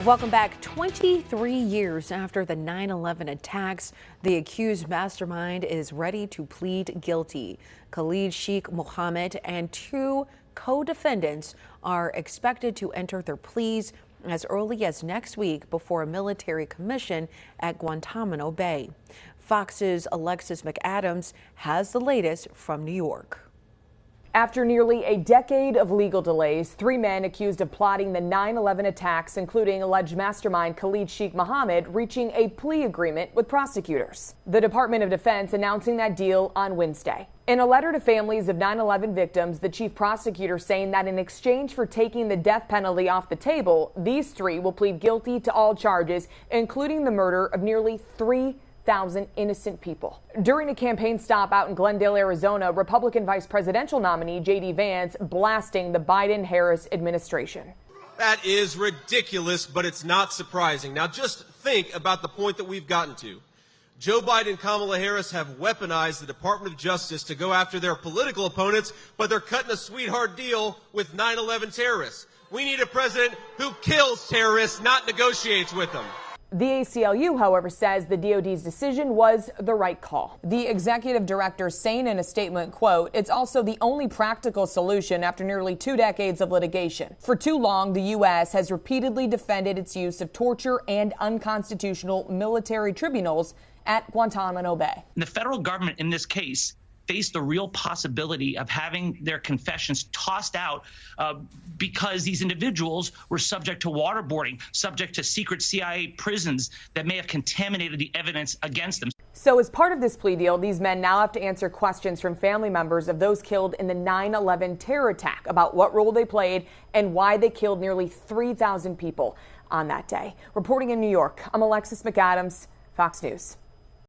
Welcome back. 23 years after the 9/11 attacks, the accused mastermind is ready to plead guilty. Khalid Sheikh Mohammed and two co-defendants are expected to enter their pleas as early as next week before a military commission at Guantanamo Bay. Fox's Alexis McAdams has the latest from New York. After nearly a decade of legal delays, three men accused of plotting the 9/11 attacks, including alleged mastermind Khalid Sheikh Mohammed, reaching a plea agreement with prosecutors. The Department of Defense announcing that deal on Wednesday. In a letter to families of 9/11 victims, the chief prosecutor saying that in exchange for taking the death penalty off the table, these three will plead guilty to all charges, including the murder of nearly 3,000 innocent people. During a campaign stop out in Glendale, Arizona, Republican vice presidential nominee J.D. Vance blasting the Biden-Harris administration. That is ridiculous, but it's not surprising. Now just think about the point that we've gotten to. Joe Biden and Kamala Harris have weaponized the Department of Justice to go after their political opponents, but they're cutting a sweetheart deal with 9/11 terrorists. We need a president who kills terrorists, not negotiates with them. The ACLU, however, says the DOD's decision was the right call. The executive director saying in a statement, quote, "It's also the only practical solution after nearly 2 decades of litigation. For too long, the U.S. has repeatedly defended its use of torture and unconstitutional military tribunals at Guantanamo Bay." The federal government in this case faced the real possibility of having their confessions tossed out because these individuals were subject to waterboarding, subject to secret CIA prisons that may have contaminated the evidence against them. So as part of this plea deal, these men now have to answer questions from family members of those killed in the 9/11 terror attack about what role they played and why they killed nearly 3,000 people on that day. Reporting in New York, I'm Alexis McAdams, Fox News.